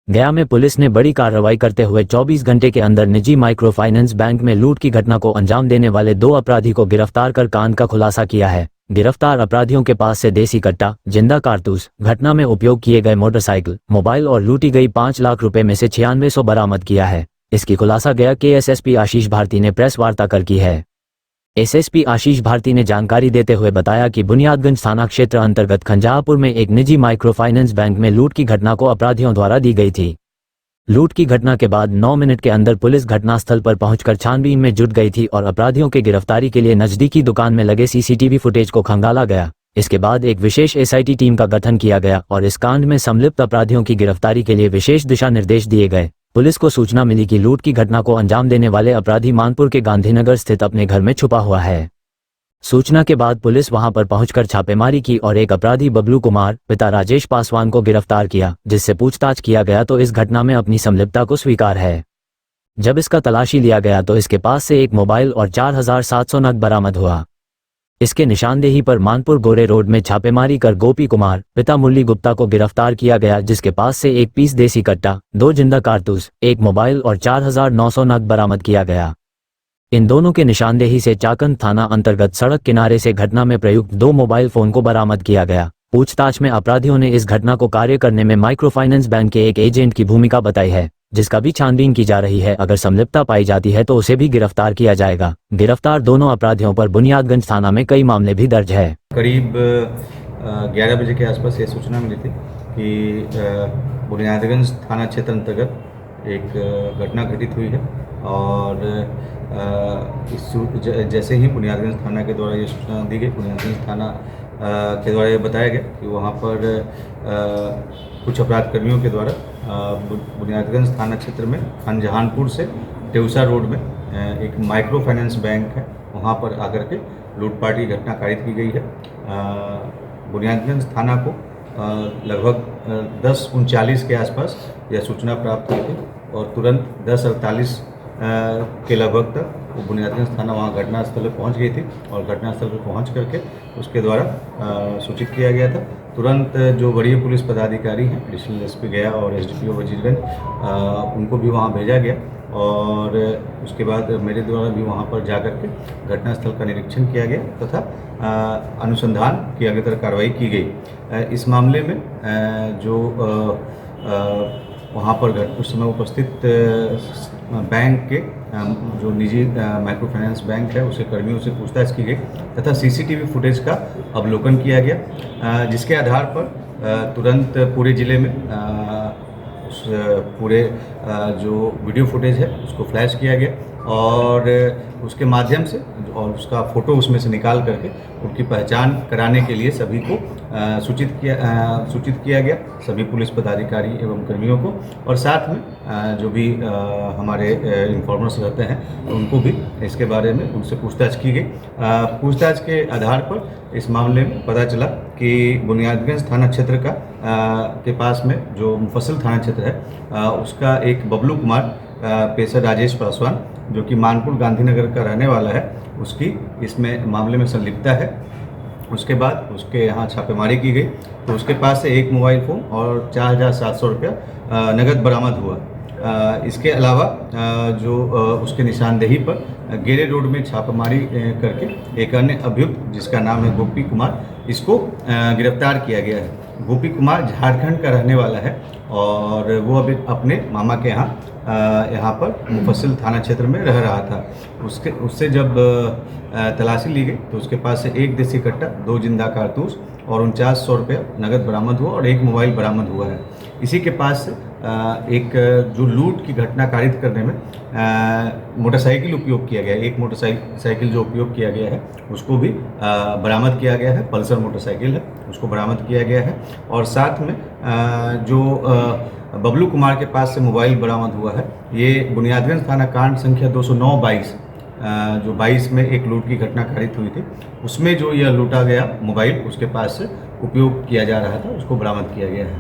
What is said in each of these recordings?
गया में पुलिस ने बड़ी कार्रवाई करते हुए 24 घंटे के अंदर निजी माइक्रो फाइनेंस बैंक में लूट की घटना को अंजाम देने वाले 2 अपराधी को गिरफ्तार कर कांड का खुलासा किया है। गिरफ्तार अपराधियों के पास से देसी कट्टा, जिंदा कारतूस, घटना में उपयोग किए गए मोटरसाइकिल, मोबाइल और लूटी गई 5 लाख रुपए में से 9600 बरामद किया है। इसकी खुलासा गया के एसएसपी आशीष भारती ने प्रेस वार्ता कर की है। एसएसपी आशीष भारती ने जानकारी देते हुए बताया कि बुनियादगंज थाना क्षेत्र अंतर्गत खंजाहपुर में एक निजी माइक्रो फाइनेंस बैंक में लूट की घटना को अपराधियों द्वारा दी गई थी। लूट की घटना के बाद 9 मिनट के अंदर पुलिस घटनास्थल पर पहुंचकर छानबीन में जुट गई थी और अपराधियों के गिरफ्तारी के लिए नजदीकी दुकान में लगे सीसीटीवी फुटेज को खंगाला गया। इसके बाद एक विशेष एसआईटी टीम का गठन किया गया और इस कांड में संलिप्त अपराधियों की गिरफ्तारी के लिए विशेष दिशा निर्देश दिए गए। पुलिस को सूचना मिली कि लूट की घटना को अंजाम देने वाले अपराधी मानपुर के गांधीनगर स्थित अपने घर में छुपा हुआ है। सूचना के बाद पुलिस वहां पर पहुंचकर छापेमारी की और एक अपराधी बबलू कुमार पिता राजेश पासवान को गिरफ्तार किया, जिससे पूछताछ किया गया तो इस घटना में अपनी संलिप्तता को स्वीकार है। जब इसका तलाशी लिया गया तो इसके पास से एक मोबाइल और 4700 नकद बरामद हुआ। इसके निशानदेही पर मानपुर गोरे रोड में छापेमारी कर गोपी कुमार पिता मुरली गुप्ता को गिरफ्तार किया गया, जिसके पास से एक पीस देसी कट्टा, 2 जिंदा कारतूस, एक मोबाइल और 4900 नकद बरामद किया गया। इन दोनों के निशानदेही से चाकंद थाना अंतर्गत सड़क किनारे से घटना में प्रयुक्त 2 मोबाइल फोन को बरामद किया गया। पूछताछ में अपराधियों ने इस घटना को कार्य करने में माइक्रो फाइनेंस बैंक के एक एजेंट की भूमिका बताई है, जिसका भी छानबीन की जा रही है। अगर संलिप्तता पाई जाती है तो उसे भी गिरफ्तार किया जाएगा। गिरफ्तार दोनों अपराधियों पर बुनियादगंज थाना में कई मामले भी दर्ज है। करीब 11 बजे के आसपास ये सूचना मिली थी कि बुनियादगंज थाना क्षेत्र अंतर्गत एक घटना घटित हुई है और जैसे ही बुनियादगंज थाना के द्वारा ये सूचना दी गई, बुनियादगंज थाना के द्वारा ये बताया गया कि वहाँ पर कुछ अपराध कर्मियों के द्वारा बुनियादगंज थाना क्षेत्र में खंजहानपुर से टेउसा रोड में एक माइक्रो फाइनेंस बैंक है, वहाँ पर आकर के लूटपाट की घटना कारित की गई है। बुनियादगंज थाना को लगभग 10:39 के आसपास यह सूचना प्राप्त हुई थी और तुरंत 10:48 के लगभग तक वो बुनियादगंज थाना वहाँ घटनास्थल पर पहुँच गई थी और घटनास्थल पर पहुँच करके उसके द्वारा सूचित किया गया था। तुरंत जो वरीय पुलिस पदाधिकारी हैं, एडिशनल एसपी गया और एसडीपीओ वजीरगंज, उनको भी वहाँ भेजा गया और उसके बाद मेरे द्वारा भी वहाँ पर जाकर के घटनास्थल का निरीक्षण किया गया तथा अनुसंधान की अग्रतर कार्रवाई की गई। इस मामले में जो वहाँ पर उस समय उपस्थित बैंक के जो निजी माइक्रो फाइनेंस बैंक है उसके कर्मियों से पूछताछ की गई तथा सीसीटीवी फुटेज का अवलोकन किया गया, जिसके आधार पर तुरंत पूरे ज़िले में उस पूरे जो वीडियो फुटेज है उसको फ्लैश किया गया और उसके माध्यम से और उसका फ़ोटो उसमें से निकाल करके उनकी पहचान कराने के लिए सभी को सूचित किया गया, सभी पुलिस पदाधिकारी एवं कर्मियों को, और साथ में जो भी हमारे इन्फॉर्मर्स रहते हैं उनको भी इसके बारे में उनसे पूछताछ की गई। पूछताछ के आधार पर इस मामले में पता चला कि बुनियादगंज थाना क्षेत्र का के पास में जो मुफस्सिल थाना क्षेत्र है उसका एक बबलू कुमार पेशा राजेश पासवान, जो कि मानपुर गांधीनगर का रहने वाला है, उसकी इसमें मामले में संलिप्तता है। उसके बाद उसके यहाँ छापेमारी की गई तो उसके पास से एक मोबाइल फ़ोन और 4700 रुपया नगद बरामद हुआ। इसके अलावा जो उसके निशानदेही पर गेरे रोड में छापेमारी करके एक अन्य अभियुक्त जिसका नाम है गोपी कुमार, इसको गिरफ्तार किया गया है। गोपी कुमार झारखंड का रहने वाला है और वो अभी अपने मामा के यहाँ पर मुफस्सिल थाना क्षेत्र में रह रहा था। उससे जब तलाशी ली गई तो उसके पास से एक देसी कट्टा, 2 जिंदा कारतूस और 4900 रुपये नगद बरामद हुआ और एक मोबाइल बरामद हुआ है। इसी के पास से एक जो लूट की घटना कारित करने में मोटरसाइकिल उपयोग किया गया है, एक मोटरसाइकिल जो उपयोग किया गया है उसको भी बरामद किया गया है, पल्सर मोटरसाइकिल है, उसको बरामद किया गया है। और साथ में जो बबलू कुमार के पास से मोबाइल बरामद हुआ है, ये बुनियादगंज थाना कांड संख्या 209/22 जो 22 में एक लूट की घटना कारित हुई थी, उसमें जो यह लूटा गया मोबाइल उसके पास से उपयोग किया जा रहा था, उसको बरामद किया गया है।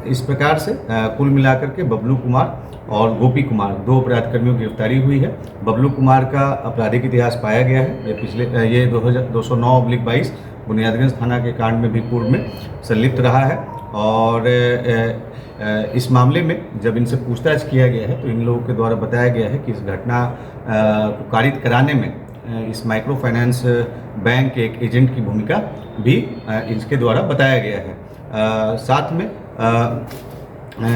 इस प्रकार से कुल मिलाकर के बबलू कुमार और गोपी कुमार 2 अपराध कर्मियों की गिरफ्तारी हुई है। बबलू कुमार का आपराधिक इतिहास पाया गया है, ये 209/22 बुनियादगंज थाना के कांड में भी पूर्व में संलिप्त रहा है। और इस मामले में जब इनसे पूछताछ किया गया है तो इन लोगों के द्वारा बताया गया है कि इस घटना को कारित कराने में इस माइक्रो फाइनेंस बैंक के एक एजेंट की भूमिका भी इसके द्वारा बताया गया है। साथ में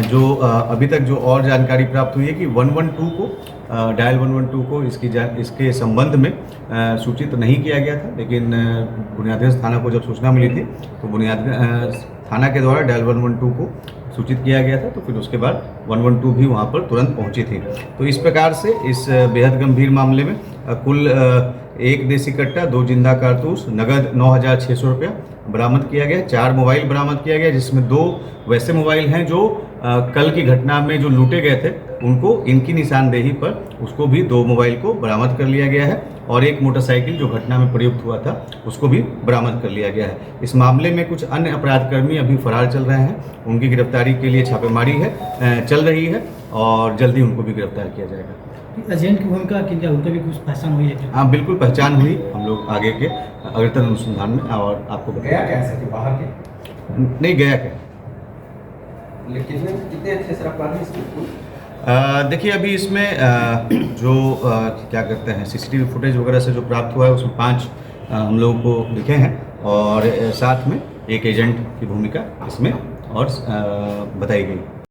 जो अभी तक जो और जानकारी प्राप्त हुई है कि 112 को डायल 112 को इसके संबंध में सूचित नहीं किया गया था, लेकिन बुनियादगंज थाना को जब सूचना मिली थी तो बुनियादगंज थाना के द्वारा डायल 112 को सूचित किया गया था, तो फिर उसके बाद 112 भी वहाँ पर तुरंत पहुँची थी। तो इस प्रकार से इस बेहद गंभीर मामले में कुल 1 देसी कट्टा, 2 जिंदा कारतूस, नगद 9,600 रुपया बरामद किया गया। 4 मोबाइल बरामद किया गया, जिसमें 2 वैसे मोबाइल हैं जो कल की घटना में जो लूटे गए थे उनको इनकी निशानदेही पर उसको भी 2 मोबाइल को बरामद कर लिया गया है, और 1 मोटरसाइकिल जो घटना में प्रयुक्त हुआ था उसको भी बरामद कर लिया गया है। इस मामले में कुछ अन्य अपराधकर्मी अभी फरार चल रहे हैं, उनकी गिरफ्तारी के लिए छापेमारी चल रही है और जल्दी उनको भी गिरफ्तार किया जाएगा। एजेंट की भूमिका की क्या उनका भी कुछ पहचान हुई है? हाँ, बिल्कुल पहचान हुई। हम लोग आगे के अग्रतर अनुसंधान में और आपको गया कैसे कि बाहर के नहीं गया क्या। लेकिन कितने अच्छे से अपराधी इसमें देखिए अभी इसमें जो क्या कहते हैं सीसीटीवी फुटेज वगैरह से जो प्राप्त हुआ है उसमें 5 हम लोगों को दिखे हैं, और साथ में एक एजेंट की भूमिका इसमें और बताई गई।